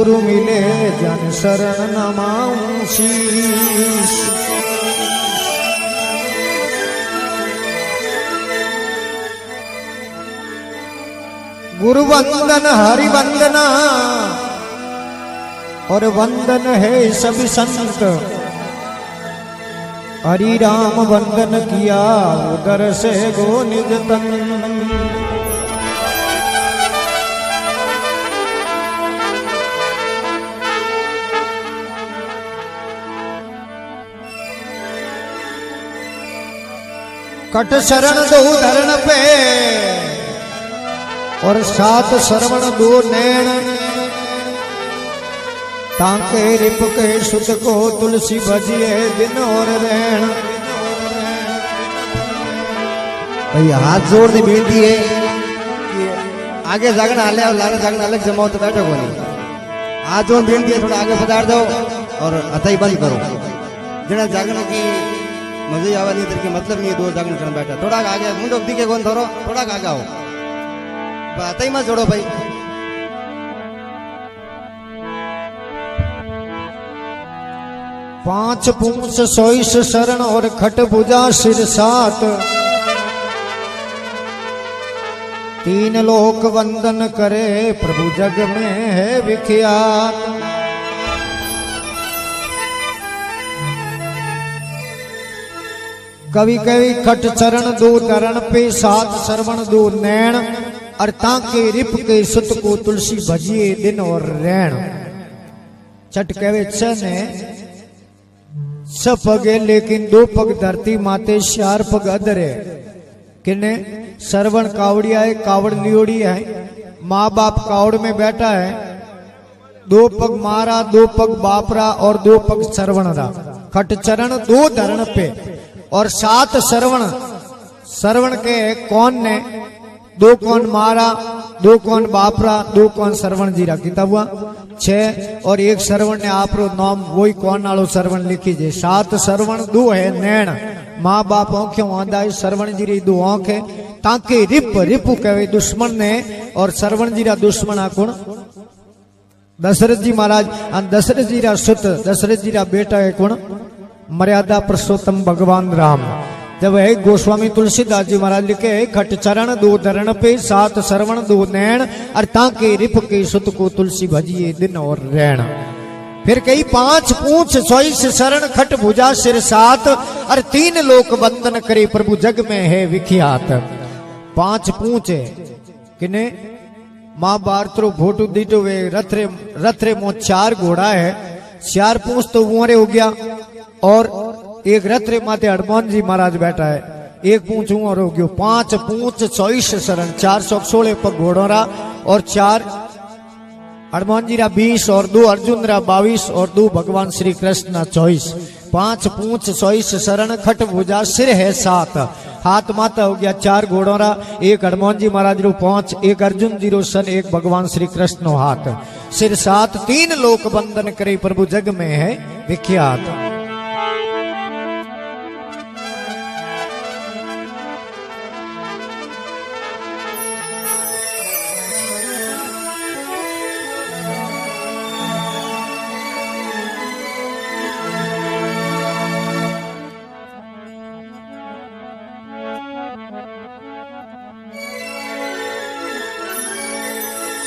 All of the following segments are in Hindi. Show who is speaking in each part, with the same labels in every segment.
Speaker 1: गुरु मिले जन शरण नमाऊं शीश। गुरु वंदन हरि वंदना और वंदन है सभी संत। हरि राम वंदन किया उदर से गो निज तन। कट शरण दो धरण पे और सात श्रवण दो नैन। ताके रिप के सुत को तुलसी भजिए दिन और रैन। भाई हाथ जोड़ दी बेनती है कि आगे जागना हाले और लाने जागना अलग जमाओ तो बैठो को नहीं। हाथ जोड़ बेनती है थोड़ा आगे पधार दो और हथाई बंद करो। जना जागना की मजे आवा नहीं तेरे के मतलब नहीं है। दो जागरण करना बैठा थोड़ा आगे मुंडो दिखे कौन थोरो थोड़ा आगे आओ बात ही मत जोड़ो भाई। पांच पूंछ सोईस शरण और खट भुजा सिर सात। तीन लोक वंदन करे प्रभु जग में है विख्यात। कवि कवि खट चरण दो धरण पे सात श्रवण दो नैन। और ताके रिप के सुत को तुलसी भजिए दिन और रैन। चट कहे ने स पगे लेकिन दो पग धरती माते चार पग अदरे। किने श्रवण कावड़िया है कावड़ लियोड़ी है। माँ बाप कावड़ में बैठा है। दो पग मारा दो पग बापरा और दो पग श्रवण रा। खट चरण दो धरण पे और सात श्रवण। श्रवण के कौन ने दो कौन मारा दो कौन बापरा दो कौन श्रवण जी रा किता हुआ 6 और एक श्रवण ने आप रो नाम वही कौन आलो श्रवण लिखी जे। सात श्रवण दो है नैन। माँ बाप आंखें आंधा श्रवण जी री दो आंखें। ताके रिप रिपु कहे दुश्मन ने और श्रवण जी रा दुश्मन आ कौन दशरथ जी महाराज। दशरथ जी रा सुत दशरथ जी रा बेटा है कौन मर्यादा पुरुषोत्तम भगवान राम। जब है गोस्वामी तुलसीदास जी महाराज लिखे खट चरण दो धरण पे सात श्रवण दो नैन। और ताके रिप के सुत को तुलसी भजिए दिन और रैन। फिर कही पांच पूंछ सोईस शरण खट भुजा सिर सात। और तीन लोक वंदन करे प्रभु जग में है विख्यात। पांच पूंछ है किने माँ बारतरो भोटू दीटो वे रथरे रथरे मो 4 घोड़ा है। 4 पूंछ तो वुरे हो गया और एक रथरे माते हनुमान जी महाराज बैठा है। एक पूंछ और हो गयो। 5 पूंछ 24 शरण 416 पग घोड़ों रा और 4 हनुमान जी रा 20 और 2 अर्जुन रा 22 और 2 भगवान श्री कृष्ण ना 24। 5 पूंछ 24 शरण खट भुजा सिर है 7। हाथ माता हो गया 4 घोड़ों रा। एक हनुमान जी महाराज रो 5 एक अर्जुन जी रो सन एक भगवान श्री कृष्ण नो हाथ। सिर 7 तीन लोक वंदन करे प्रभु जग में है विख्यात।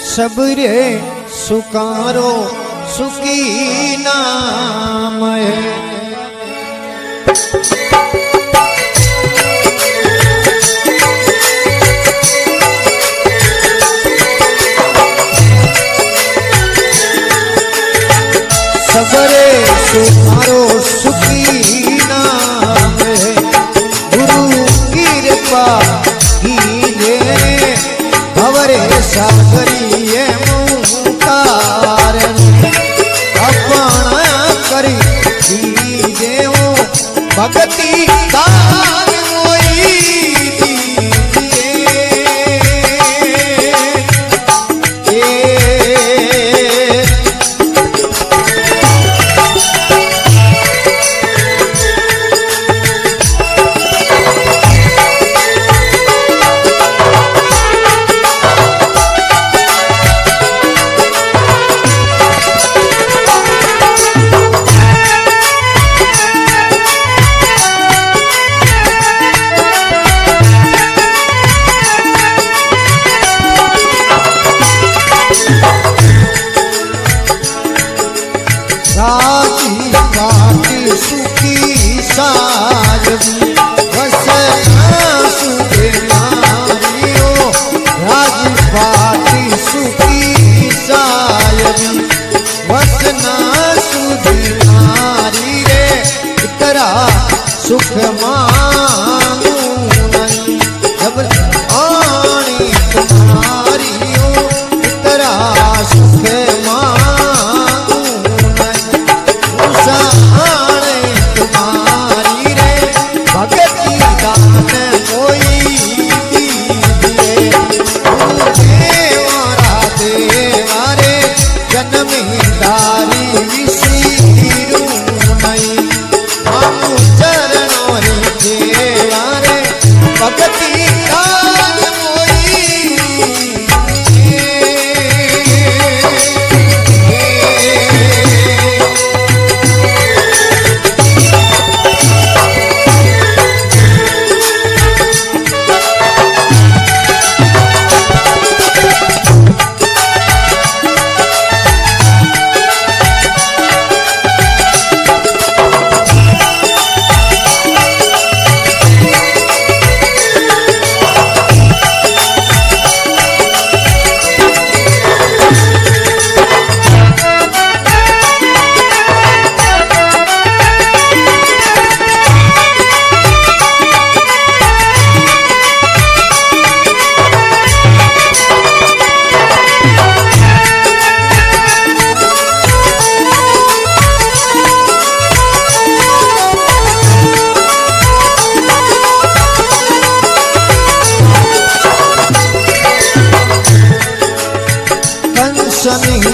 Speaker 1: सबरे सुकारो सुखी नाम है। सबरे सुकारो सुखी नाम है। गुरु की कृपा कीजे भवरे सागरी भगती दान मोई दीजिए। सुखी साजवी वसना सुखे नारियो राजपाटी सुखी साजवी वसना सुधी नारी रे इतरा सुख मांगू नहीं जब आनी तुम्हारी हो इतरा सुख मांगू नहीं उसाने तुम्हारी रे भगती दान कोई दीजिए देवारा देवा रे जन्मदारी विसीरू नहीं हम चरणों रे देवा रे भगती दान कोई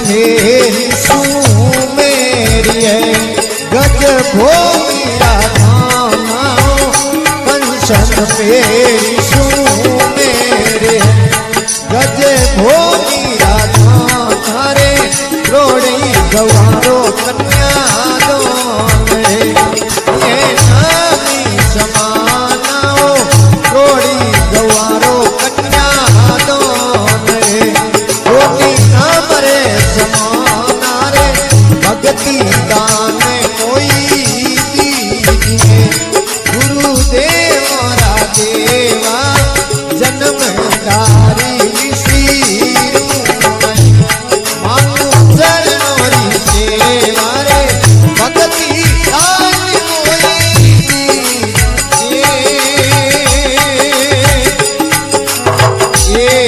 Speaker 1: मेरी सू मेरी है गज भोगी राधा कंसन मेरी सू मेरे गज भोगी राधा थारे रोड़ी गवारो कन्या दो ये नामी समाना हो रोड़ी गवारो कन्या दो रोटी नामरे समाना रे भगती दान कोई दीजिए गुरुदेव रा देवा जन्मदारी विसीरू नहीं मांगू चरणों री सेवा रे भगती दान कोई दीजिए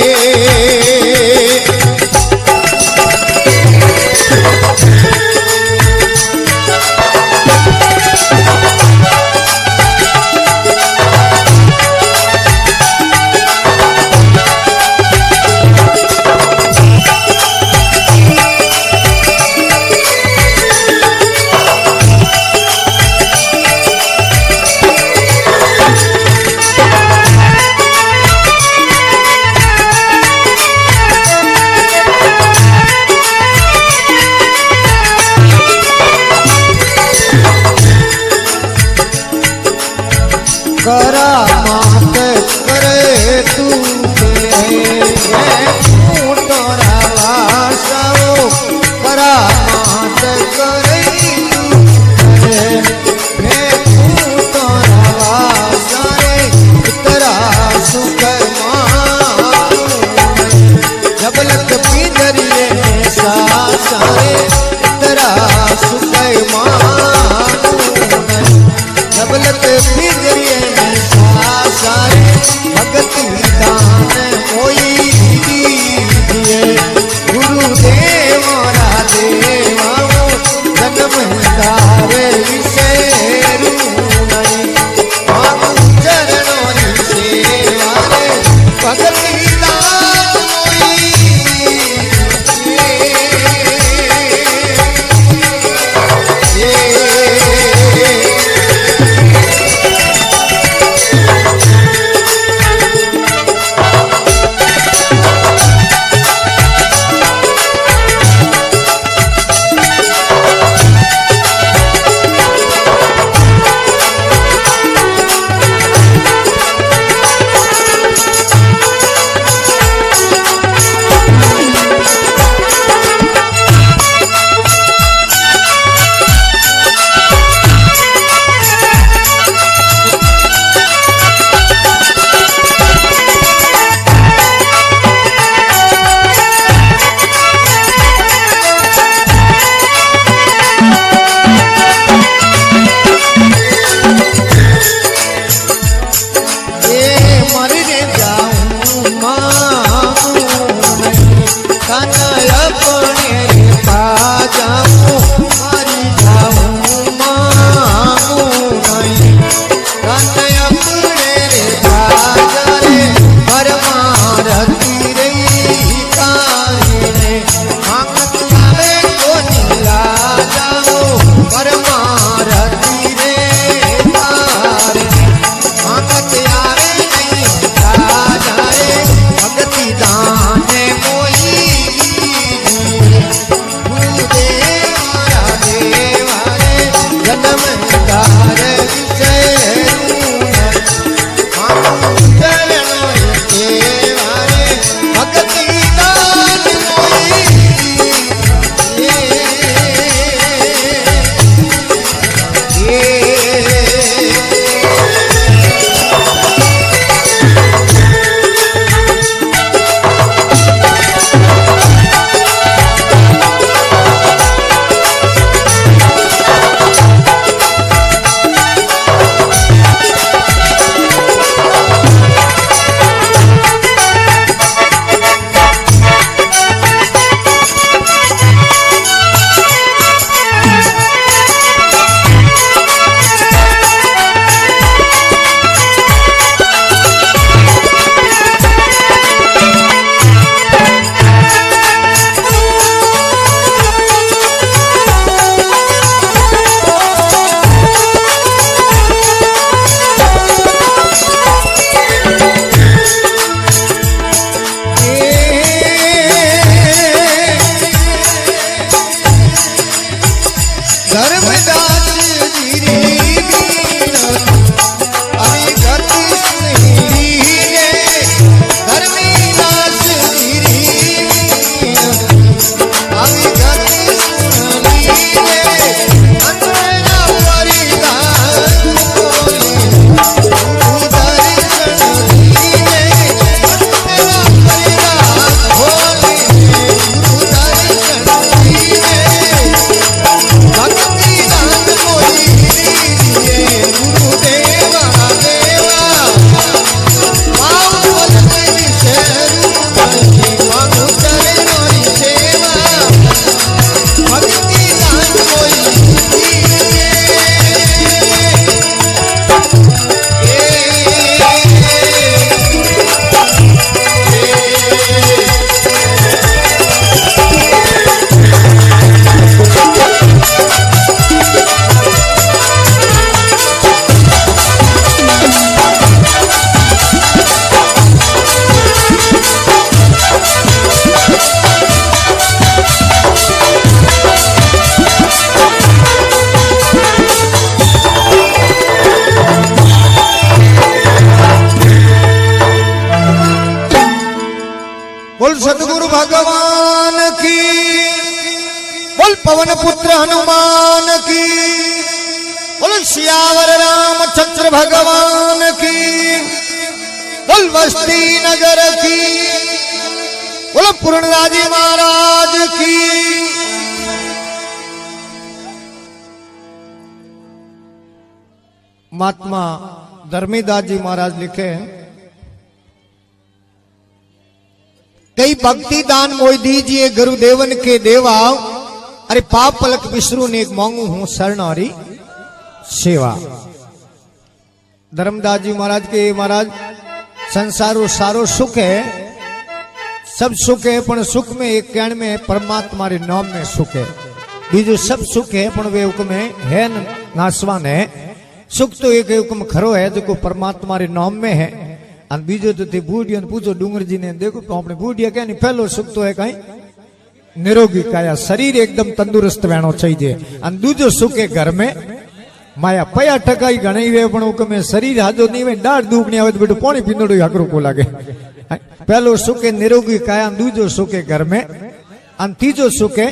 Speaker 1: करा मात करे तू तोरा वासाओ करा मात करे तू तोरा वासारे तेरा सुख जब लग पिंजरिए में सारे तेरा सुख जब लग पिंजरिए सारे भगती दान कोई दीजिए गुरुदेव रा देवा जन्मदार विषेरू नहीं मांगू चरणों री सेवा रे भगती दान कोई धर्मदास जीरी अभी गति सुनहरी रे धर्मदास जीरी अभी गति सुनहरी रे अंजना परिदान बोले गुरु दर्शन दिए अंजना परिदान बोले गुरु दर्शन दिए भक्ति दान मोई दिए गुरुदेवा देवा पाव बोलते शेरू नहीं मांगो करे मोरी सेवा भक्ति दान मोई बोल सतगुरु भगवान की बोल पवन पुत्र हनुमान की बोल सियावर रामचंद्र भगवान की बोल बस्ती नगर की बोल पूर्णराजी महाराज की। महात्मा धर्मीदास जी महाराज लिखे कई भक्ति दान मोई दीजिए गुरुदेवन के देवा अरे पाप पलक विष्णु ने मांगू हूं शरणारी सेवा। धर्मदास जी महाराज के महाराज संसारो सारो सुख है सब सुख है पण सुख में एक कहण में परमात्मा रे नाम में सुख है बीजो सब सुख है पण वे हुक्म है नासवान है सुख तो एक हुक्म खरो है जो परमात्मा रे नाम में है अन बीजो तो थी बूढ़िया ने पूछो डूंगर जी ने देखो तो अपने बूढ़िया क्या नहीं पहलो सुख तो है कहीं निरोगी काया शरीर एकदम तंदुरुस्त रहना चाहिए अन दूजो सुख है घर में माया पया टकाई घणी वे पण हुक्म शरीर हाजो नहीं वे डाढ़ दुखनी आवे तो बेटो पानी पींदड़ो हकरो को लागे पहलो सुख है निरोगी काया दूजो सुख है घर में अन तीजो सुख है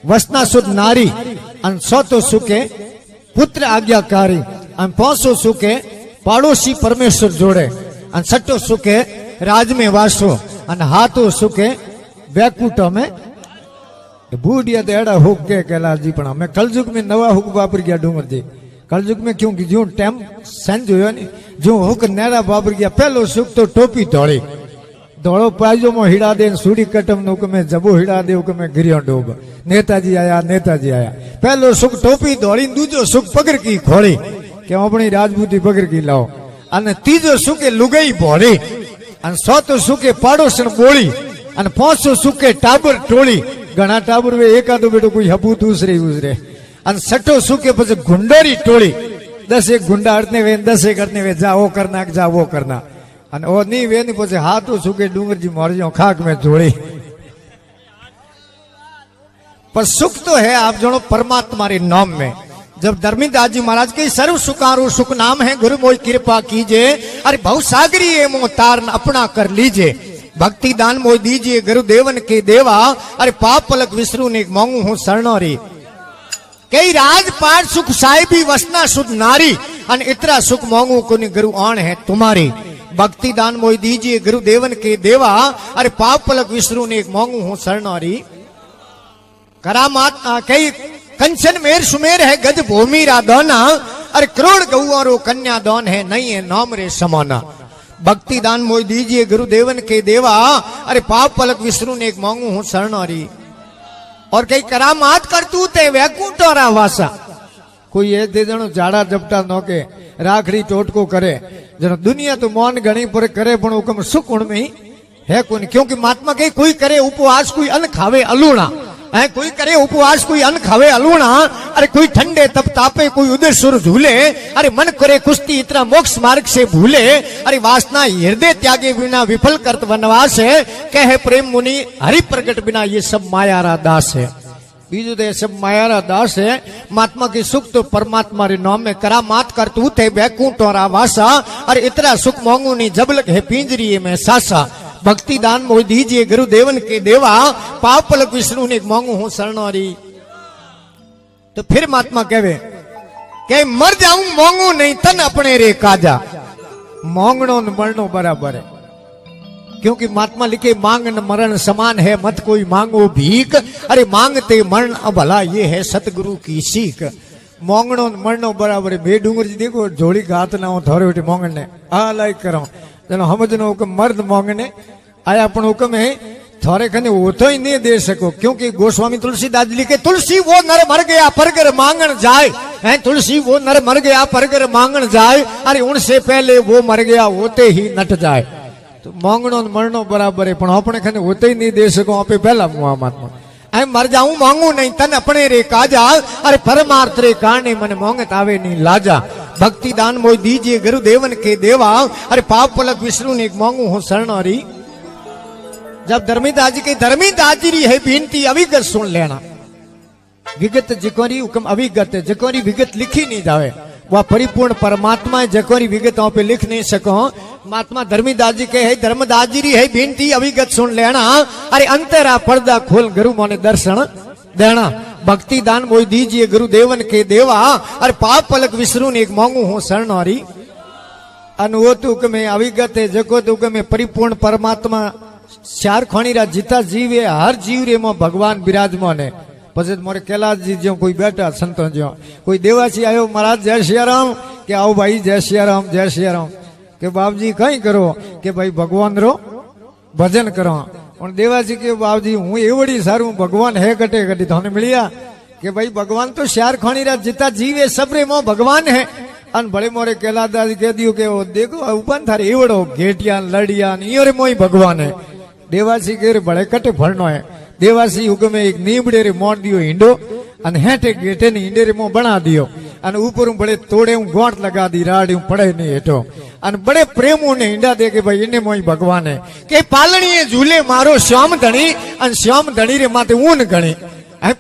Speaker 1: वसना शुद्ध नारी अन चौथो सुख है पुत्र आज्ञाकारी अन पांचो सुख है पाड़ोसी परमेश्वर जोड़े अन छठो सुख है राज में वासो अन हाथो सुख है बैकुंठ में बूढ़िया देड़ा हुक के कैलाश जी पण हमें कलयुग में नवा हुक वापर गया डूंगर जी कलयुग में क्योंकि जो टाइम संज हुआ नी जो हुक नेड़ा वापर गया पहलो सुख तो टोपी धोड़ी धोड़ो पायजो में हिड़ा दे सूड़ी कटम नुक में जबो हिड़ा दे हुक में गिरियो डूब नेताजी आया पहलो सुख टोपी धोड़ी दूजो सुख पगर की खोड़ी के अपनी राजपूती पगर की लाओ अने तीजो सुखे लुगाई भोड़ी अने चौथो सुखे पाड़ोसन बोली अने पांचो सुखे टाबर टोली घना टाबर वे एकादो बेटो कोई हबू दूसरे अने छठो सुखे पछे गुंडोरी टोली 10 एक गुंडा अड़ने वे 10 एक अड़ने वे जा वो करना अने ओ नी वे नी पछे हाथो सुखे डूंगर जी मरजो खाक में जोड़ी पर सुख तो है आप जणो परमात्मा रे नाम में जब धर्मीदास जी महाराज के सर्व सुखारो सुख नाम है गुरु मोई कृपा कीजिए अरे भवसागरी ये मोह तार अपना कर लीजिए भक्ति दान मोई दीजिए गुरुदेवन के देवा अरे पाप पलक विष्णु ने मांगू हूं शरणारी कई राजपाट सुख साहिबी वसना शुद्ध नारी अन इतरा सुख मांगू को गुरु आण है तुम्हारी भक्ति दान मोई दीजिए गुरुदेवन के देवा अरे पाप पलक विष्णु ने मांगू हूं शरणारी करामात कई कंचन मेर सुमेर है गज भूमि राधोना अरे करोड़ गौआरो कन्या दान है नहीं है नाम रे समाना भक्ति दान मोई दीजिए गुरुदेवन के देवा अरे पाप पलक विष्णु ने मांगू हूं शरणारी और कई करामात करतूत है वैकुंठ और वासा कोई ये दे जनो जाड़ा जपटा नोके राखड़ी टोटको करे जनो दुनिया तो मौन घणी पर करे पण हुकम सुख में ही है कोई क्योंकि महात्मा कही कोई करे उपवास कोई अन्न खावे अलूणा कोई करे उपवास कोई अन्न खावे अलूणा अरे कोई ठंडे तप तापे कोई उदय सुर झूले अरे मन करे कुश्ती इतना मोक्ष मार्ग से भूले अरे वासना हृदय त्यागे बिना विफल करत वनवास है कहे प्रेम मुनि हरि प्रगट बिना ये सब माया रा दास है बीजू दे सब माया रा दास है। महात्मा की सुख तो परमात्मा रे नाम में करा मात कर तू थे बैकुंठ और आवासा। अरे इतना सुख मांगू नहीं जबलक है पिंजरी में सासा। भक्ति दान मोह दीजिए गुरुदेवन के देवा। पाप पलक विष्णु ने मांगू हूं शरणोरी। तो फिर महात्मा कहवे के मर जाऊं मांगू नहीं तन अपने रे काजा। मांगनो न मरनो बराबर है, क्योंकि महात्मा लिखे मांग न मरण समान है मत कोई मांगो भीख। अरे मांगते मरण भला ये है सतगुरु की सीख। मांगनो न मरनो बराबर है। बे डूंगर जी देखो झोली घात ना हो थोड़े बेटे मांगने आ लाइक करो जनो हमजनो हुक्म मर्द मांगने आया अपन हुक्म है थोड़े खने वो तो ही नहीं दे सको। क्योंकि गोस्वामी तुलसीदास लिखे तुलसी वो नर मर गया परगर मांगन जाए है। तुलसी वो नर मर गया परगर मांगन जाए। अरे उनसे पहले वो मर गया होते ही नट जाए। तो मांगनो मरनो बराबर है पण अपने खने होते ही नहीं दे सको आपे पहला मुआ महात्मा ऐ मर जाऊं मांगू नहीं तन अपने रे काजा। अरे परमार्थ रे काने मन मांगत आवे नहीं लाजा। भक्ति दान मोह दीजिए गुरुदेवन के देवा। अरे पाप पलक विष्णु ने मांगू हूं शरणोरी। जब धर्मीदास जी की धर्मीदास जी है बेनती अविगत सुन लेना। विगत जिकोरी हुक्म अविगत है जिकोरी विगत लिखी नहीं जावे। वह परिपूर्ण परमात्मा है जकोरी विगत पे लिख नहीं सको। महात्मा धर्मीदास जी के है धर्मदास जी है बेनती अविगत सुन लेना। अरे अंतरा पर्दा खोल गुरु मोने दर्शन देना। भक्ति दान मोह दीजिए गुरुदेवन के देवा। अरे पाप पलक विष्णु ने एक मांगू हूं शरणोरी। अनुवत हुक्म में अविगत है जको हुक्म में परिपूर्ण परमात्मा चार खाणी रा जीता जीव है। हर जीव रे में भगवान विराजमान है। પછી मोरे कैलाश जी जो कोई बैठा संतों जो कोई देवासी आयो महाराज जय सियाराम के आओ भाई जय सियाराम जय सियाराम के बाप जी कहीं करो के भाई भगवान रो भजन करो। और देवासी के बाप जी हूँ एवड़ी सारू भगवान है घटे घटी थाने मिलिया के भाई भगवान तो श्यार खाणी रा जिता जीव है सबरे मो भगवान है। अन बड़े मोरे कैलाश दास कह दियो के वो देखो उपन थारे एवड़ो घेटिया लड़िया इरे मोई भगवान है। देवासी के बड़े कटे फड़नो है। देवासी हुक्म में एक नीबड़े रे मोड़ दियो हिंडो अन हेटे गेटे ने हिंडे रे मो बना दियो अन ऊपर बड़े तोड़े गोट लगा दी राड पड़े नहीं हेठो अन बड़े प्रेम ने हिंडा दे के भाई इन्हें मोई भगवान है के पालनी झूले मारो श्याम धनी अन श्याम धनी रे माते ऊन गणी।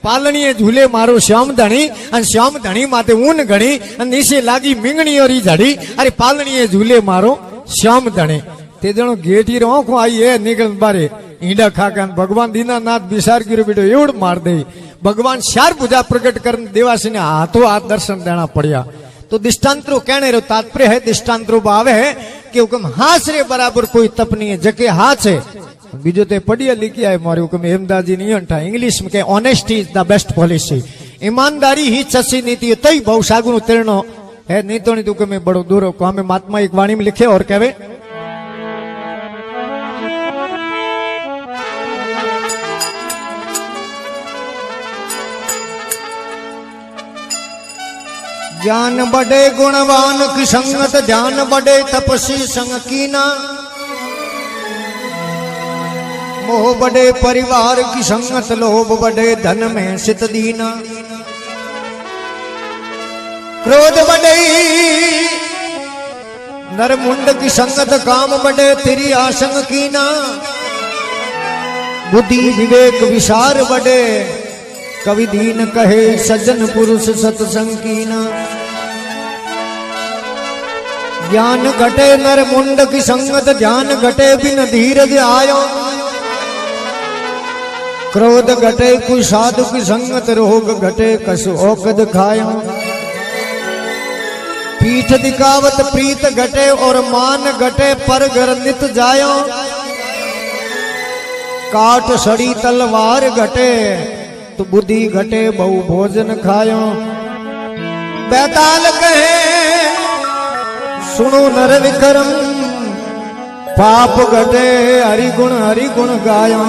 Speaker 1: पालनी झूले मारो श्याम धनी अन श्याम धनी माते ऊन गणी अन नीचे लागी मिंगणी और झड़ी। अरे पालनी झूले मारो श्याम धनी ते जणो गेटी रो आंखो आई है निकल बारे ईंडा खाकान भगवान दीनानाथ विचार गिरो बेटो एवड मार दे। भगवान शार पूजा प्रकट कर देवासी ने हाथों हाथ दर्शन देना पड़िया। तो दृष्टांतरो कहने रो तात्पर्य है दृष्टांतरो भाव है कि हुक्म हाथ रे बराबर कोई तप नहीं है जके हाथ है। बीजो ते पढ़िया लिखी है मारे हुक्म हेमदास जी नहीं अंठा इंग्लिश में के honesty is the best policy. ईमानदारी ही सच्ची नीति है तई बहुसागुन उतरनो है नहीं तो नहीं तो में बड़ो दूर को हमें महात्मा एक वाणी में लिखे और कहवे ज्ञान बड़े गुणवान की संगत ध्यान बड़े तपसी संग कीना। मोह बड़े परिवार की संगत लोभ बड़े धन में सित दीना। क्रोध बड़े नरमुंड की संगत काम बड़े तेरी आसंग कीना। बुद्धि विवेक विचार बड़े कवि दीन कहे सज्जन पुरुष सत्संग कीना। ज्ञान घटे नर मुंड की संगत ध्यान घटे बिन धीरज आयो। क्रोध घटे कुछ साधु की संगत रोग घटे कसु औकद खायो। पीठ दिखावत प्रीत घटे और मान घटे पर घर नित जायो। काट सड़ी तलवार घटे तो बुद्धि घटे बहु भोजन खायो। बैताल कहे सुनो नर विक्रम पाप घटे हरि गुण गायो।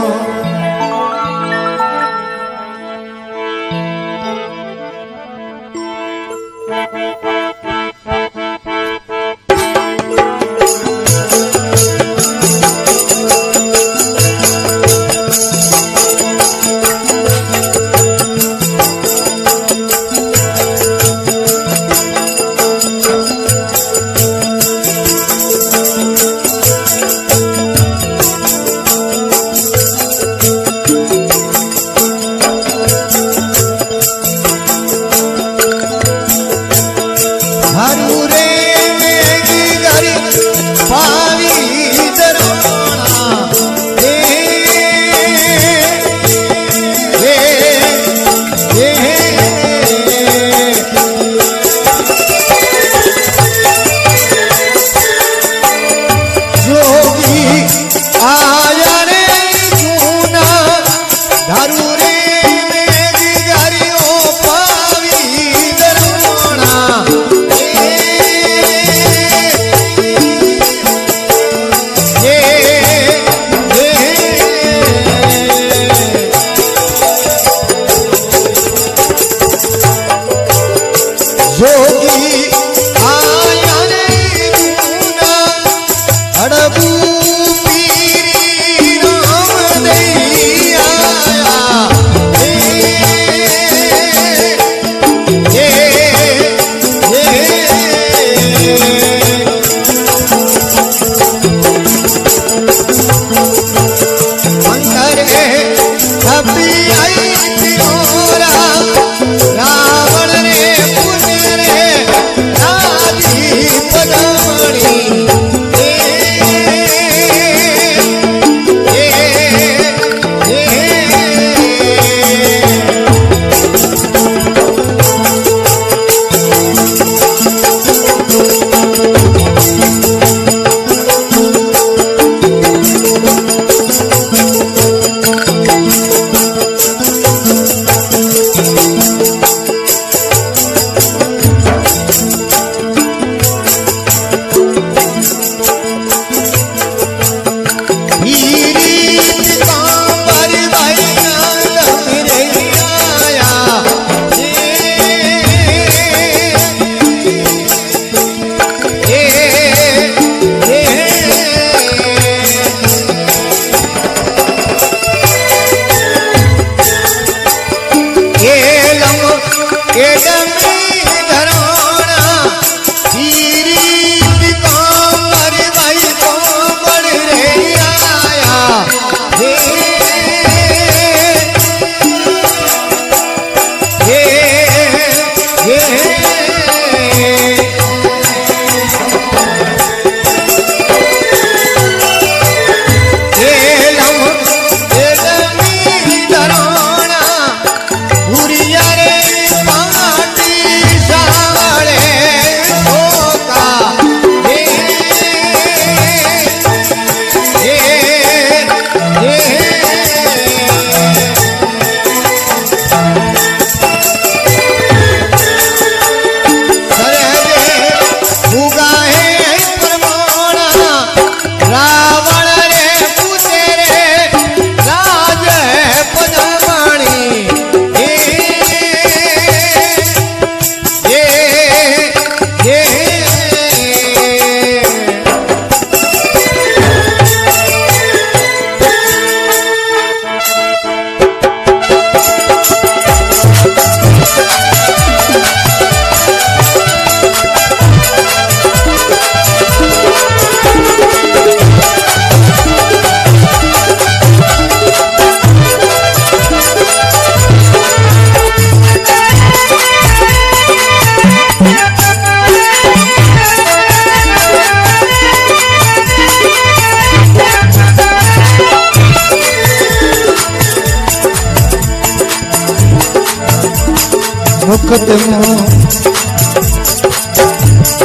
Speaker 1: मुकदमा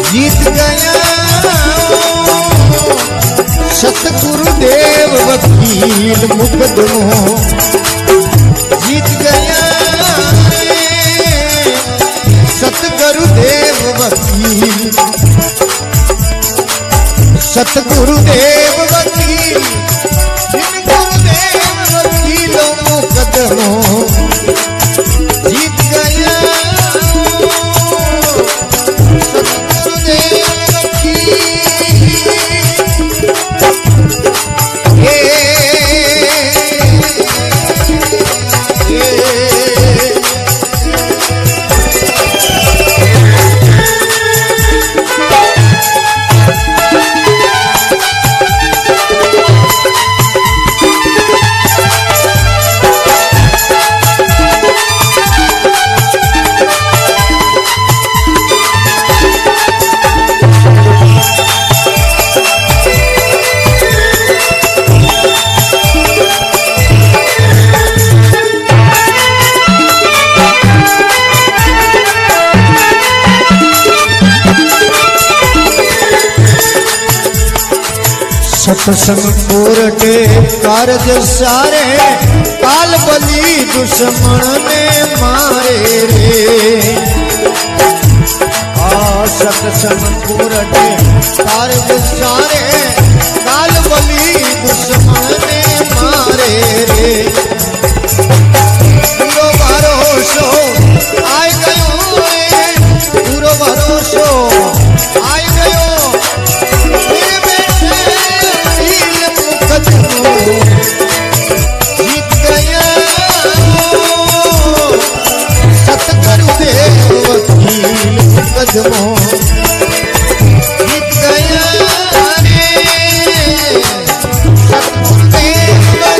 Speaker 1: जीत गया सतगुरुदेव वकील मुकदमा जीत गया सतगुरुदेव वकील सतगुरुदेव वकील जिन गुरुदेव वकीलों मुकदमा जीत गया सत्संग कोरटे कारज सारे काल बली दुश्मन ने मारे रे सत्संग कोरटे कारज सारे काल बली दुश्मन ने मारे रे पूरो भरोसो आय गयो पूरो भरोसो आय गयो जीत गया सतगुरुदेव वकील मुकदमा जीत गया सतगुरुदेव वकील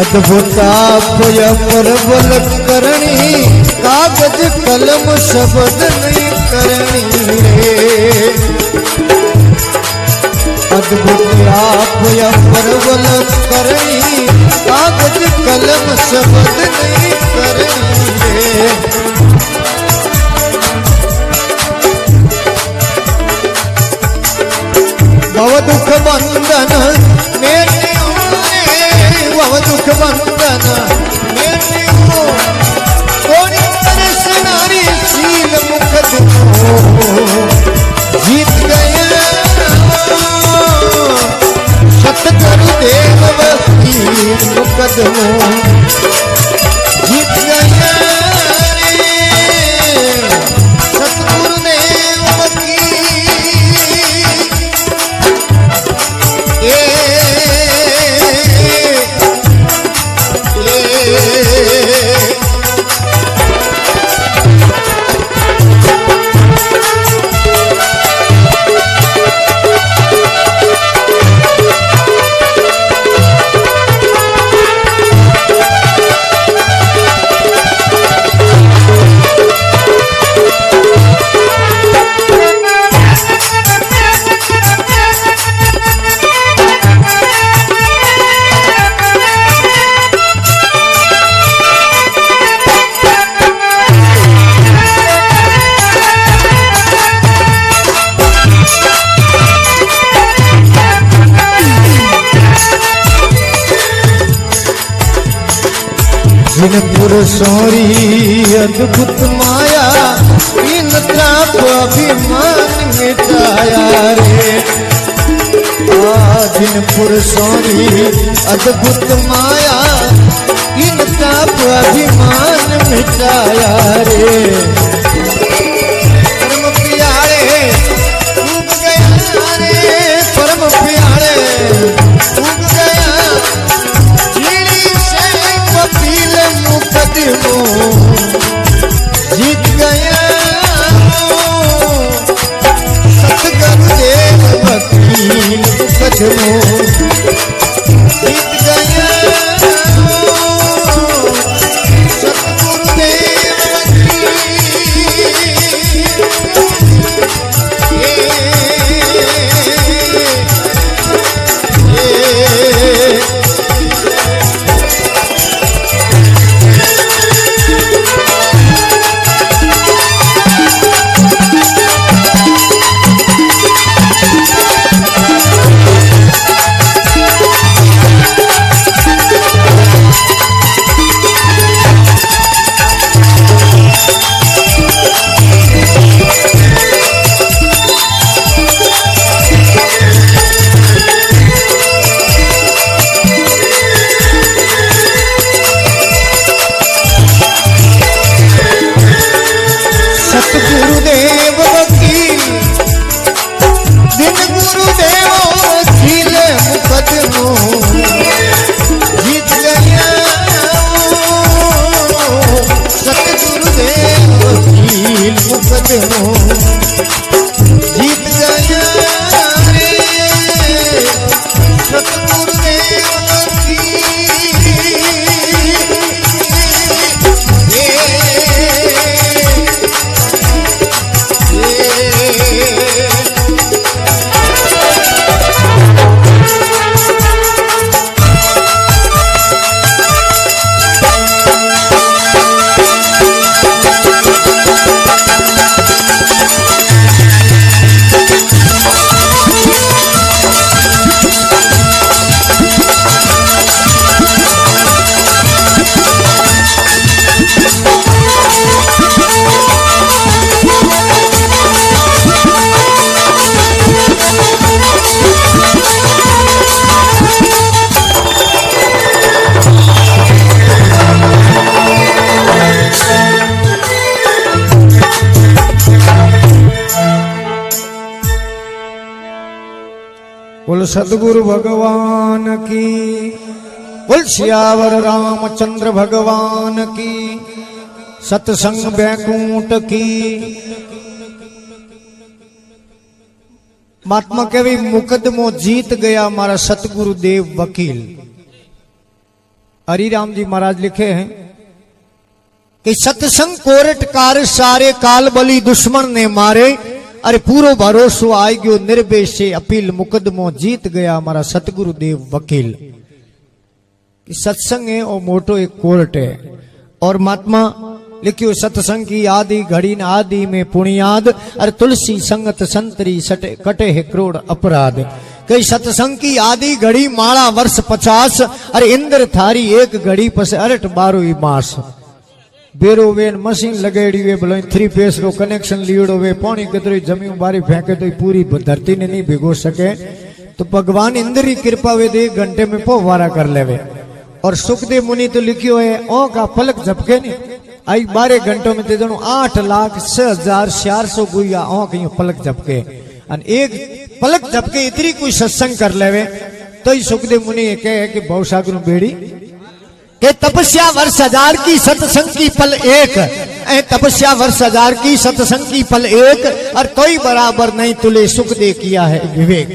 Speaker 1: अद्भुत आप परबल करणी, कागज कलम शब्द नहीं करनी रे। अद्भुत आप परबल करणी, कागज कलम शब्द नहीं करनी रे। भव दुख बंधन मेरे भव दुख बंधन मेरे कोरी तरस नारी शील मुकदमो जीत गया सतगुरु देव वकील मुकदमो जीत गया सतगुरु देव वकील। जिनपुर सोरी अद्भुत माया, इन त्राप अभिमान मिटाया रे। जिनपुर सोरी अद्भुत माया, इन त्राप अभिमान मिटाया रे। परम प्यारे डूब गया रे, परम प्यारे डूब गया वकील मुकदमो जीत गया सतगुरु देव वकील मुकदमो जीत गया सतगुरु देव जीत गया रे सतगुरु देव बोल सदगुरु भगवान की, बोल सियावर रामचंद्र भगवान की, सत्संग बैकुंठ की। महात्मा कवि मुकदमो जीत गया मारा सतगुरु देव वकील। हरिराम जी महाराज लिखे हैं कि सत्संग कोरट कार सारे काल बली दुश्मन ने मारे, अरे पूरो भरोसो आई गयो निर्भय से अपील, मुकदमो जीत गया हमारा सतगुरु देव वकील। सत्संग है और मोटो एक कोर्ट है। और महात्मा लिखियो सत्संग की आदि घड़ी न आदि में पुण्याद, अरे तुलसी संगत संतरी सटे कटे है करोड़ अपराध। कई सत्संग की आदि घड़ी माला वर्ष 50, अरे इंद्र थारी एक घड़ी पस अरट 12 मास। बेरो वेन मशीन लगेड़ी वे बोलो 3 फेस रो कनेक्शन लियोड़ो वे पानी कतरी जमीन बारी फेंके तो पूरी धरती ने नहीं भिगो सके। तो भगवान इंद्र की कृपा वे 1 घंटे में पोवारा कर लेवे। और सुखदेव मुनि तो लिखियो है ओ का पलक झपके नहीं आई 12 घंटों में ते जणो 8,06,400 गुया ओ कहीं पलक झपके। और एक पलक झपके इतनी कोई सत्संग कर लेवे तो ही सुखदेव मुनि कहे कि भवसागर बेड़ी के तपस्या वर्ष 1000 की सत्संग की पल एक, तपस्या वर्ष 1000 की सत्संग की पल एक, और कोई बराबर नहीं तुले सुख दे किया है विवेक।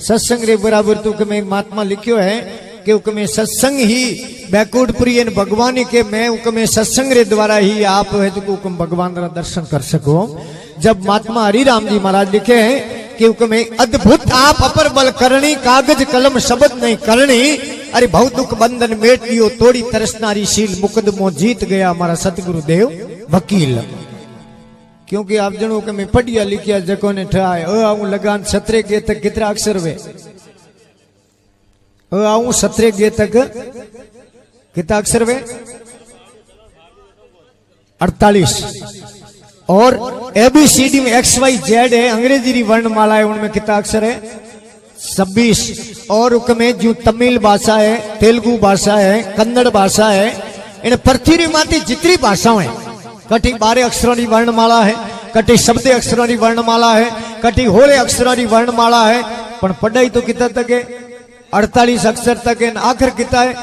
Speaker 1: सत्संग रे बराबर तू में महात्मा लिखियो है कि उकमे सत्संग ही बैकुंठपुरी भगवान के मैं उकमे सत्संग रे द्वारा ही आप है तो उकम भगवान का दर्शन कर सको। जब महात्मा हरिराम जी महाराज लिखे हैं कि उकमे अद्भुत आप अपर बल करनी, कागज कलम शब्द नहीं करनी, अरे बहुत दुख बंधन मेट दियो तोड़ी तरसनारी शील, मुकदमो जीत गया हमारा सतगुरु देव वकील। क्योंकि आप जनों के में पढ़िया लिखिया जको ने ठहाए आऊं लगान सतरे के तक कितना अक्षर वे आऊं सतरे गे तक कितना अक्षर वे 48। और ABCD में XYZ है अंग्रेजी री वर्णमाला है उनमें कितना अक्षर है 26। और उसमें जो तमिल भाषा है, तेलुगु भाषा है, कन्नड़ भाषा है, इन पृथ्वी माती जितनी भाषाएं हैं कटी 12 अक्षरों की वर्णमाला है, कटी शब्द अक्षरों की वर्णमाला है, कटी होले अक्षरों की वर्णमाला है। पर पढ़ाई तो कितना तक है 48 अक्षर तक है। आखिर कितना है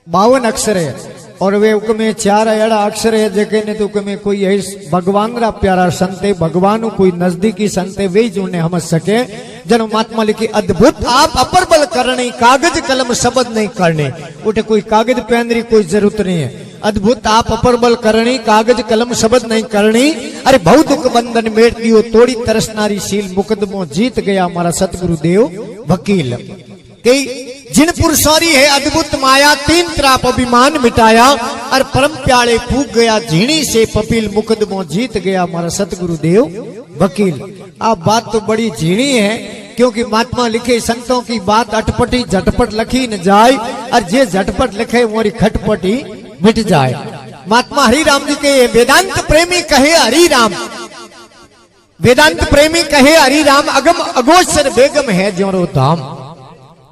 Speaker 1: 52 अक्षर है। और वे उकमे 4 अड़ा अक्षर है जेके ने तो उकमे कोई है भगवान रा प्यारा संत है, भगवान कोई नजदीकी संत है वे जो ने समझ सके। जन महात्मा लिखी अद्भुत आप अपर बल करनी, कागज कलम शब्द नहीं करने, उठे कोई कागज पेन री कोई जरूरत नहीं है। अद्भुत आप अपर बल करनी, कागज कलम शब्द नहीं करनी, अरे बहुत दुख बंधन मेट दियो तोड़ी तरसनारी शील, मुकदमो जीत गया हमारा सतगुरु देव वकील। कई जिन पुरुषारी है अद्भुत माया, 3 त्राप अभिमान मिटाया, और परम प्याले फूक गया झीणी से पपील, मुकदमो जीत गया हमारा सतगुरु देव वकील। आप बात तो बड़ी झीणी है क्योंकि महात्मा लिखे संतों की बात अटपटी झटपट लिखी न जाए, और जे झटपट लिखे मोरी खटपटी मिट जाए। महात्मा हरिराम जी के वेदांत प्रेमी कहे हरिराम, वेदांत प्रेमी कहे हरिराम, अगम अगोचर बेगम है ज्योरो धाम।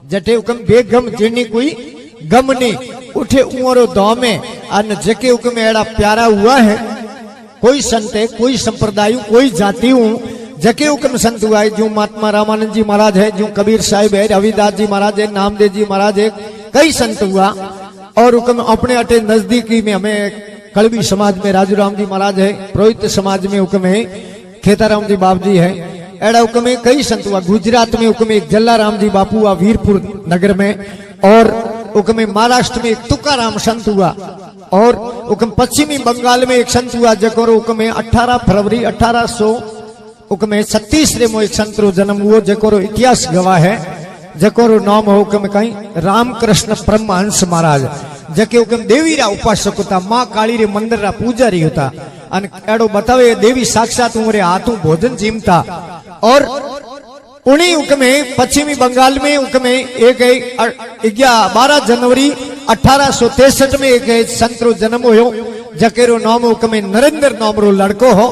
Speaker 1: जटे उकम बेगम जिनी कोई गम नहीं उठे उमरो धाम में, अन जके उकम एड़ा प्यारा हुआ है कोई संत है, कोई संप्रदाय, कोई जाति हूं जके उकम संत हुआ है। जो महात्मा रामानंद जी महाराज है, जो कबीर साहिब है, रविदास जी महाराज है, नामदेव जी महाराज है, कई संत हुआ। और उकम अपने अटे नजदीकी में हमें कड़वी समाज में राजूराम जी महाराज है, पुरोहित समाज में हुक्म है खेताराम जी बाप जी है, एड़ा हुक्म है कई संत हुआ। गुजरात में हुक्म एक जल्लाराम जी बापू हुआ वीरपुर नगर में, और हुक्म महाराष्ट्र में एक तुकाराम संत हुआ, और हुक्म पश्चिमी बंगाल में एक संत हुआ जको हुक्म 18 फरवरी 1836 रे मो एक संत रो जन्म हुआ जको इतिहास गवाह है, जको नाम हो हुक्म कहीं रामकृष्ण परमहंस महाराज, जके हुक्म देवी रा उपासक होता, मां काली रे मंदिर रा पुजारी होता, अन एड़ो बतावे देवी साक्षात उमरे हाथों भोजन जीमता। और उन्हीं हुक्म पश्चिमी बंगाल में हुक्म एक 12 जनवरी 1863 में एक संत रो जन्म हो, जकेरो नाम हुक्म नरेंद्र नाम रो लड़को हो,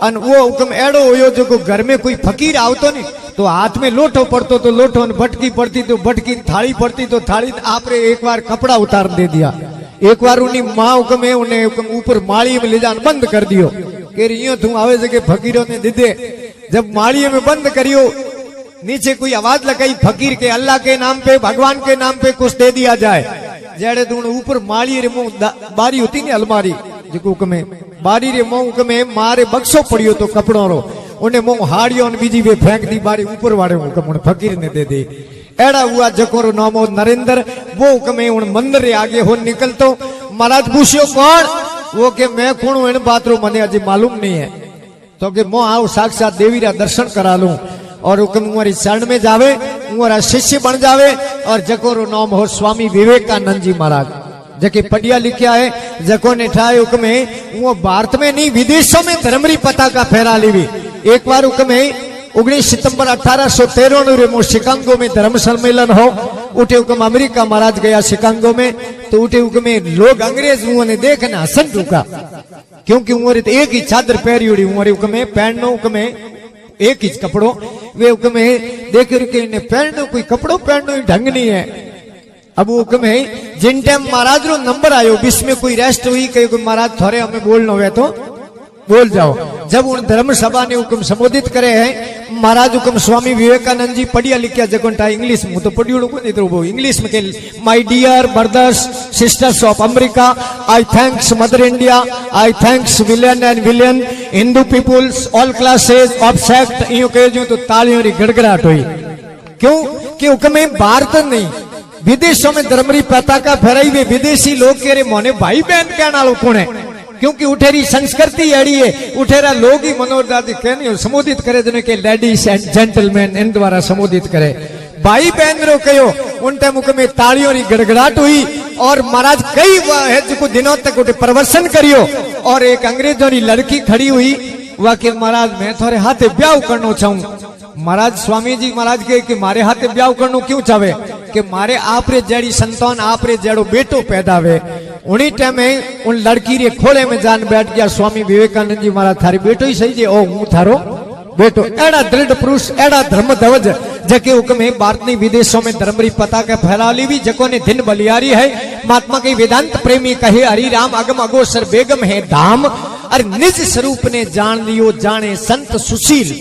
Speaker 1: अन वो हुक्म एड़ो हो जो घर में कोई फकीर आवतो नहीं तो हाथ में लोटो पड़तो तो लोटो, भटकी पड़ती तो भटकी, थाली पड़ती तो थाली। आपने एक बार कपड़ा उतार दे दिया, एक बार उन्हीं माँ हुक्म उन्हें हुक्म ऊपर माड़ी में ले जान बंद कर दियो कि यो तू आवे जगह फकीरों ने दीदे। जब माड़ी में बंद करियो नीचे कोई आवाज लगाई फकीर के अल्लाह के नाम पे भगवान के नाम पे कुछ दे दिया जाए, जेड़े तू ऊपर माड़ी रे मुंह बारी होती नहीं अलमारी जो हुक्म बारी रे मुंह हुक्म मारे बक्सो पड़ियो तो कपड़ों रो उन्हें मुंह हाड़ियों बीजी वे फेंक दी बारी ऊपर वाले हुक्म फकीर ने दे दी। एड़ा हुआ जको नाम नरेंद्र वो हुक्म है उन मंदिर रे आगे हो निकलतो। महाराज पूछियो कौन? वो के मैं कौन हूं इन बात रो मने अजी मालूम नहीं है। तो के मो आओ साक्षात देवी रा दर्शन करा लूं और हुक्म हमारी शरण में जावे, हमारा शिष्य बन जावे। और जको रो नाम हो स्वामी विवेकानंद जी महाराज, जके पढ़िया लिखा है, जको ने ठाए हुक्म है वो भारत में नहीं विदेशों में धर्मरी पताका फहरा ली। एक बार हुक्म है 19 सितंबर 1813 रे मो शिकागो में धर्म सम्मेलन हो। उठे हुक्म अमेरिका महाराज गया शिकागो में, तो उठे हुक्म लोग अंग्रेज ने देखना हसन टूका, क्योंकि उम्र एक ही चादर पहरी उड़ी, उम्र हुक्म पहननो हुक्म एक ही कपड़ो। वे हुक्म देख के इन्हें पहनो कोई कपड़ो पहनो ढंग नहीं है। अब वो हुक्म है जिन टाइम महाराज रो नंबर आयो बीच में कोई रेस्ट हुई, कहीं महाराज थोड़े हमें बोलना हुए तो बोल जाओ। जब उन धर्म सभा ने हुक्म संबोधित करे हैं, महाराज हुक्म स्वामी विवेकानंद जी पढ़िया लिखिया जगोटा इंग्लिश में तो पढ़ियो नहीं तो वो इंग्लिश में के my dear brothers sisters of America, I thanks Mother India, I thanks million and million Hindu peoples all classes of sect. यूं कह जो तो तालियों री गड़गड़ाहट हुई। क्यों कि हुक्म भारत नहीं विदेशों में धर्मरी पताका फहराई वे विदेशी लोग के रे मोने भाई बहन कहना लोग कौन है, क्योंकि उठेरी संस्कृति एड़ी है। उठेरा लोग ही मनोहर दादी कहने संबोधित करे जने के लेडीज एंड जेंटलमैन इन द्वारा संबोधित करे भाई बहन रो कहो। उन टाइम में तालियों की गड़गड़ाहट हुई और महाराज कई जो दिनों तक उठे प्रवचन करियो। और एक अंग्रेजों की लड़की खड़ी हुई, वह के महाराज मैं थोड़े हाथे ब्याह करना चाहूं। महाराज स्वामी जी महाराज के कि मारे हाथे ब्याह करनो क्यों चाहे कि मारे आप रे जड़ी संतान आप रे जड़ो बेटो पैदा वे। उन्हीं टाइम में उन लड़की रे खोले में जान बैठ गया स्वामी विवेकानंद जी महाराज थारी बेटो ही सही जे ओ हूं थारो बेटो। एड़ा दृढ़ पुरुष एड़ा धर्म ध्वज जके हुक्म है भारत ने विदेशों में धर्मरी पताका फहरा ली भी, जको ने दिन बलियारी है। महात्मा के वेदांत प्रेमी कहे हरि राम अगम अगोसर बेगम है धाम। और निज स्वरूप ने जान लियो जाने संत सुशील,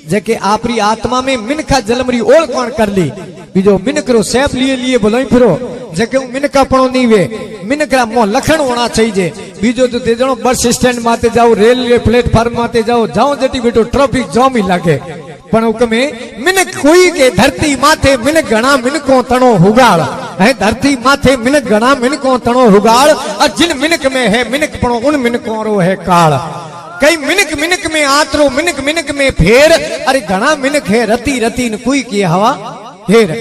Speaker 1: जके आपरी आत्मा में मिनखा जलमरी ओल कौन कर ली बीजो मिनक रो सैप लिए लिए बोलो फिरो जके मिनका पणो नहीं वे मिनकरा मो लखण होना चाहिए। बीजो तो ते जणो बस स्टैंड माते जाओ रेलवे प्लेटफॉर्म माते जाओ जाओ जटी बेटो ट्रैफिक जाम ही लागे पण हुक्मे मिनक कोई के धरती माथे मिनक घणा मिनको तणो हुगाड़ है। धरती माथे मिनक घणा मिनको तणो हुगाड़ और जिन मिनक में है मिनक पणो उन मिनकों रो है काल। कई मिनक मिनक में आतरो मिनक मिनक में फेर। अरे घना मिनक है रति रति न कोई की हवा फेर।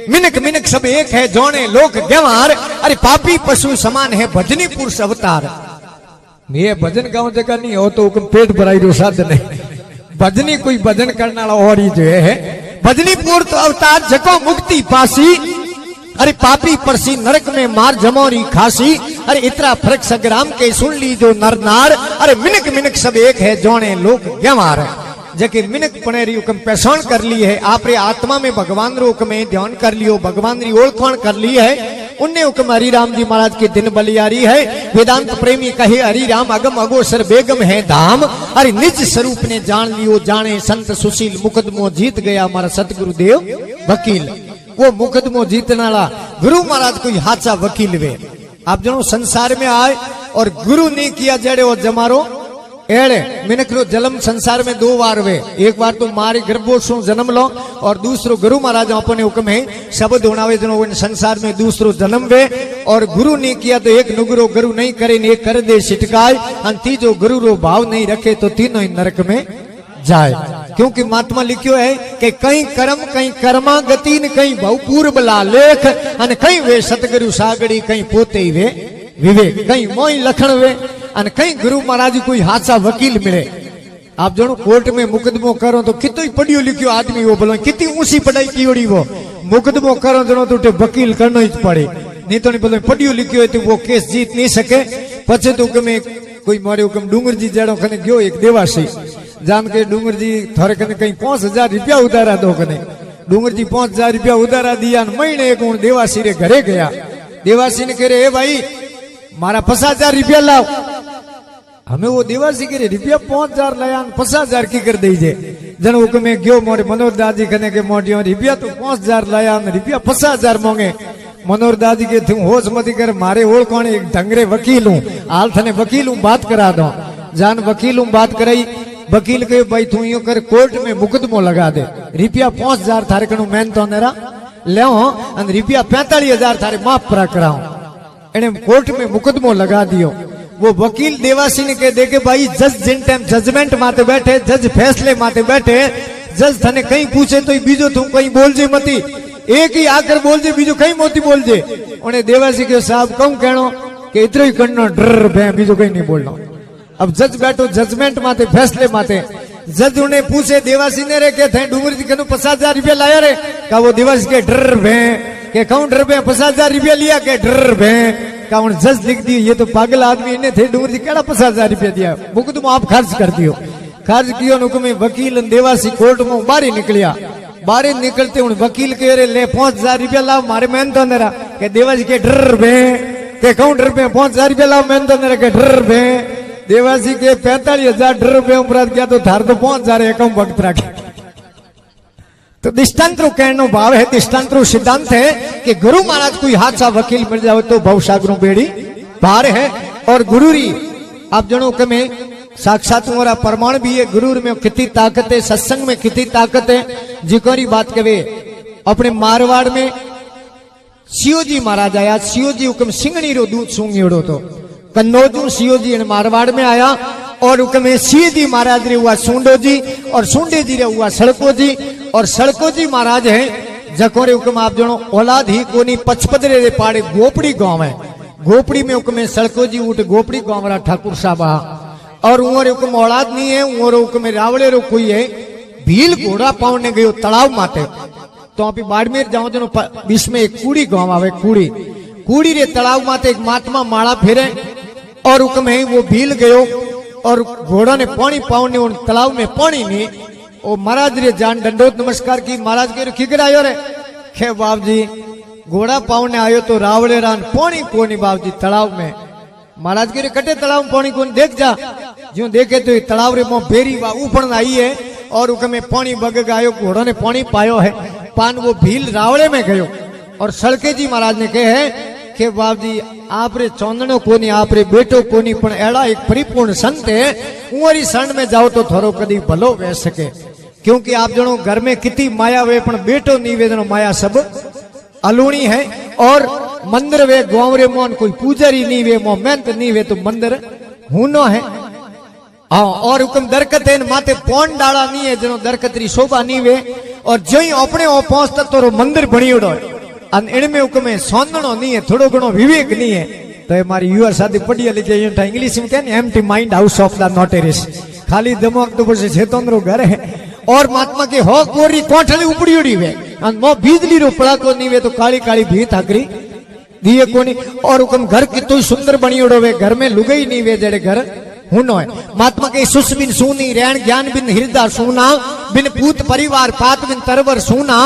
Speaker 1: मिनक मिनक सब एक है जोने लोक व्यवहार। अरे पापी पशु समान है भजनी पुरुष अवतार। ये भजन गाँव जगह नहीं हो तो पेट भराई रो साध नहीं। भजनी कोई भजन करने वाला और ही जो है भजनी पुरुष अवतार जको मुक्ति पासी। अरे पापी परसी नरक में मार जमोरी खासी। अरे इतना फर्क संग्राम के सुन ली जो नर नार। अरे मिनक मिनक सब एक है जोने लोक व्यवहार। जबकि मिनक पनेरी हुक्म पहचान कर ली है आपरे आत्मा में भगवान रो हुक्म ध्यान कर लियो भगवान री ओळखाण कर ली है। उन्ने हुक्म हरिराम जी महाराज के दिन बलियारी है। वेदांत प्रेमी कहे हरिराम अगम अगोसर बेगम है धाम। अरे निज स्वरूप ने जान लियो जाने संत सुशील। मुकदमो जीत गया हमारा सतगुरु देव वकील। वो मुकदमो जीतने वाला गुरु महाराज कोई हाचा वकील वे। आप जनो संसार में आए और गुरु नहीं किया जड़े और जमारो एड़े मिनक रो जन्म संसार में दो बार वे। एक बार तो मारे गर्भो सो जन्म लो और दूसरो गुरु महाराज अपने हुक्म है शब्द होनावे जनो संसार में दूसरो जन्म वे। और गुरु नहीं किया तो एक नुगरो गुरु नहीं करे एक कर दे छिटकाय। और तीजो गुरु रो भाव नहीं रखे तो तीनों ही नरक में जाए। क्योंकि महात्मा लिखियो है कि कई कर्म कई कर्मा गति न कई बहुपूर्व ला लेख। अन कई वे सतगुरु सागड़ी कई पोते ही वे विवेक। कई मोई लखण वे अन कई गुरु महाराज कोई हादसा वकील मिले। आप जनो कोर्ट में मुकदमो करो तो कितो ही पढ़ियो लिखियो आदमी वो बोलो कितनी ऊंची पढ़ाई की ओड़ी वो मुकदमो करो जनो तो वकील करना ही पड़े। नहीं तो नहीं बोलो पढ़ियो लिखियो है तो वो केस जीत नहीं सके। पछे तो हुक्म कोई मारे हुक्म डूंगर जी जड़ो कने गयो एक देवासी जान के डूंगर जी थोड़े कने कहीं 5000 रुपया उधारा दो कने डूंगर जी 5000 रुपया उधारा दिया। महीने एक देवासी रे घरे गया। देवासी ने कह रहे भाई मारा 50,000 रुपया लाओ। हमें वो देवासी के रुपया 5000 लाया 50,000 की कर दीजिए। जन हुक्म में गयो मोरे मनोहर दादी कने के मोटियो रुपया तो 5000 लाया रुपया 50,000 मांगे। मनोहर दादी के तुम होश मत कर मारे ओळ कौन एक ढंगरे वकील हूँ हाल थने वकील हूँ बात करा दो। जान वकील हूँ बात कराई। वकील के भाई तू यो कर कोर्ट में मुकदमो लगा दे रुपया 5000 थारे कनु मैन तो नेरा ले रुपया 45,000 थारे माफ परा कराओ। इन्हें कोर्ट में मुकदमो लगा दियो। वो वकील देवासी ने कह दे के भाई जज जिन टाइम जजमेंट माते बैठे, जज फैसले माते बैठे, जज थने कहीं पूछे तो बीजो तू कहीं बोल जे मती, एक ही आकर बोल जे, बीजो कहीं मोती बोल जे। उन्हें देवासी के साहब कहूं कहनो कि इतना ही करना डर भे, बीजो कहीं नहीं बोलना। अब जज बैठो जजमेंट माते फैसले माते, जज उन्हें पूछे देवासी ने रे के थे डूंगरी जी कहनो 50,000 रुपया लाया रे, का वो देवासी के डर भे के कहूं डर भे 50,000 रुपया लिया के डर भे का। जज लिख दिए ये तो पागल आदमी, इन्हें थे डूंगरी जी केड़ा 50,000 रुपया दिया, मुकदमा आप खर्च कर दियो। खर्च कियो नुकमे वकील देवासी कोर्ट में बाहर निकलिया। बाहर निकलते हूं वकील कह रहे ले 5,000 रुपया लाओ मारे मेहनत तो अंदर के देवासी के डर भे के कहूं डर भे 5,000 रुपया लाओ मेहनत अंदर के डर भे। देवासी के 45,000 डर रुपये उपरांत क्या तो थार तो 5,000 एकम वक्त रखे। तो दृष्टांतरो कहनो भाव है, दृष्टांतरो सिद्धांत है कि गुरु महाराज कोई हादसा वकील मिल जाओ तो भवसागरों बेड़ी पार है। और गुरुरी आप जनो के में साक्षात हमारा प्रमाण भी है, गुरु में कितनी ताकत है, सत्संग में कितनी ताकत है। जिकोरी बात कहे अपने मारवाड़ में सियोजी महाराज आया, सियोजी हुक्म सिंगणी रो दूध सूंघियोड़ो तो कन्नौजू सियोजी मारवाड़ में आया और हुक्म सियोजी महाराज रे हुआ सूंडो जी और सूंडे जी रे हुआ सड़को जी। और सड़को जी महाराज है जकोरे हुक्म आप जनो औलाद ही कोनी पचपदरे रे पाड़े गोपड़ी गांव है, गोपड़ी में हुक्म सड़को जी उठ गोपड़ी गांव वाला ठाकुर साहब और उमर हुक्म औलाद नहीं है, उमर हुक्म रावले रो कोई है भील घोड़ा पावने गयो तलाव माते। तो आप बाड़मेर जाओ जनो बीच में एक कूड़ी गांव आवे, कूड़ी कूड़ी रे तलाव माते एक महात्मा माड़ा फेरे और हुक्म है वो भील गयो और घोड़ा ने पानी पावने उन तलाव में पानी नहीं। ओ महाराज रे जान दंडोत नमस्कार की, महाराज के खिकर आयो रे खे बाप जी घोड़ा पावने आयो तो रावले रान पानी कोनी बाप जी तलाव में। महाराज के कटे तलाव में पानी कोनी देख जा, जो देखे तो तलाव रे मो बेरी वा ऊपड़ आई है और उकमे पानी बग आयो, घोड़ा ने पानी पायो है, पान वो भील रावले में गयो। और सड़के जी महाराज ने कहे कि बाप जी आप रे चौंदनो कोनी, आप रे बेटो कोनी, पण एड़ा एक परिपूर्ण संत है, उरी शरण में जाओ तो थोरो कदी भलो वे सके। क्योंकि आप जनो घर में कितनी माया वे पण बेटो नहीं वे, माया सब अलूणी है। और मंदिर वे गांव रे मोन कोई पूजारी नहीं वे, मो मेहनत नहीं वे तो मंदिर हुनो है। हाँ और हुक्म दरकत है माते पौन डाला नहीं है, जनो दरकत री शोभा नहीं वे। और जो ही अपने ओ पहुंचता तो मंदिर बनी उड़ो इनमें हुक्म है सौंदनो नहीं है, थोड़ो घणो विवेक नहीं है। तो हमारी युवा शादी पढ़ी लिखे इंग्लिश में कहने empty mind house of the notaries, खाली दिमाग तो बस चेतन घर है। और महात्मा के हो कोरी कोठली उपड़ी उड़ी वे मो बिजली रो पड़ा को नहीं वे तो काली काली भी थाकरी दिए कोनी। और हुक्म घर कितो सुंदर बनी उड़ो वे, घर में लुगई नहीं वे जड़े घर हुनो है। महात्मा के सुस बिन सूनी रहन ज्ञान बिन हृदय सूना, बिन पूत परिवार पात बिन तरवर सूना,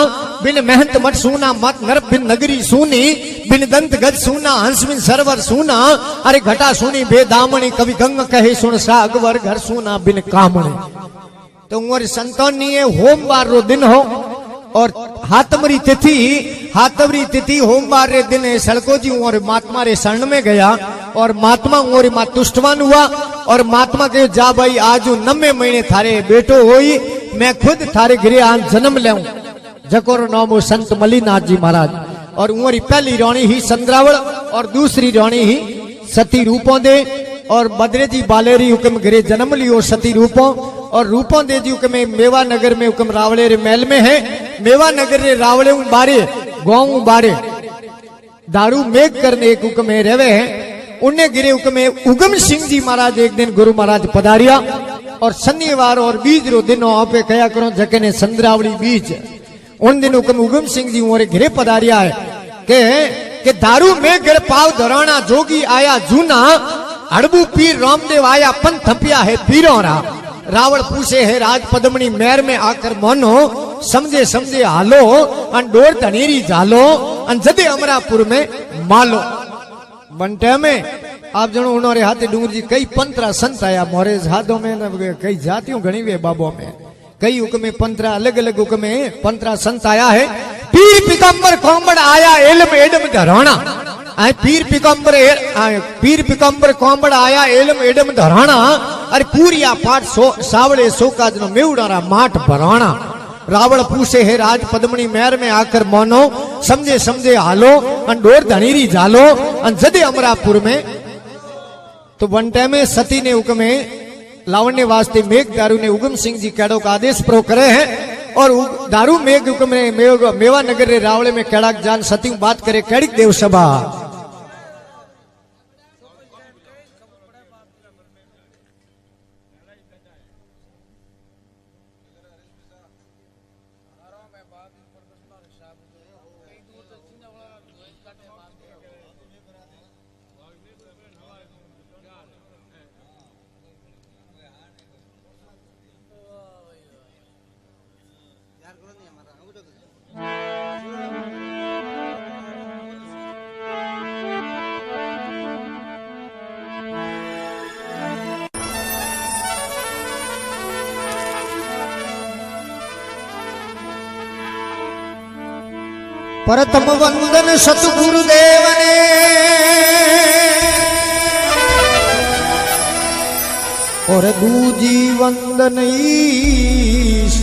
Speaker 1: बिन मेहनत मत सूना, मत नरप बिन नगरी सूनी, बिन दंत गज सूना, हंस बिन सरवर सूना, अरे घटा सूनी बेदामणी, कवि गंग कहे सुन सा अकबर घर सूना बिन कामणी। तो उमर संतान नहीं है, होमवार रो दिन हो और हाथमरी तिथि होमवार रे दिन है। सड़को जी और महात्मा रे शरण में गया और महात्मा और मां तुष्टवान हुआ और महात्मा के जा भाई आज 9 महीने थारे बेटो होई, मैं खुद थारे घरे आज जन्म लेऊं। जकोरो नाम हो संत मलिनाथ जी महाराज। और उमरी पहली रानी ही संद्रावल और दूसरी रानी ही सती रूपों दे। और बद्रे जी बालेरी हुक्म घरे जन्म लियो सती रूपों। और रूपों दे जी हुक्म मेवा नगर में हुक्म रावले रे महल में है। मेवा नगर रे रावले बारे गाँव बारे दारू मेघ करने एक हुक्म रेवे है। उन्हें गिरे हुक्म उगम सिंह जी महाराज एक दिन गुरु महाराज पधारिया और शनिवार और बीज रो दिन आप कया करो जके ने संद्रावली बीज। उन दिन हुक्म उगम सिंह जी मोरे घरे पधारिया है के दारू में घर पाव धराना जोगी आया जूना, अड़बू पीर रामदेव आया पंथ थपिया है पीरों रा। रावण पूछे है राज पद्मणी मेर में आकर मोनो, समझे समझे हालो अन डोर धनेरी जालो अन जदे अमरापुर में मालो। बंटे में आप जनो उन्होंने हाथे डूंगर जी कई पंत्रा संत आया मोरे हाथों में, कई जातियों घनी वे बाबों में, कई हुक्म पंत्रा अलग अलग हुक्म पंत्रा संत आया है। पीर पिकम्बर कोंबड़ आया एलम एडम धराना, पीर पिकम्बर कोंबड़ आया एलम एडम धराना। अरे पूरिया पाठ सावड़े सोकाज नो मेवड़ा माठ भराना। रावण पूछे है राज पद्मणी मेर में आकर मोनो, समझे समझे हालो अन डोर धनीरी झालो अन जदे अमरापुर में तो वन टाइम में सती ने हुक्म लावण्य वास्ते मेघ दारू ने उगम सिंह जी कैडो का आदेश प्रो करे हैं और दारू मेघ हुक्म ने मेवा नगर रे रावले में कैड़ाक जान सती बात करे कैडिक देव सभा प्रथम वंदन सतगुरुदेव ने और दूजी वंदन ईश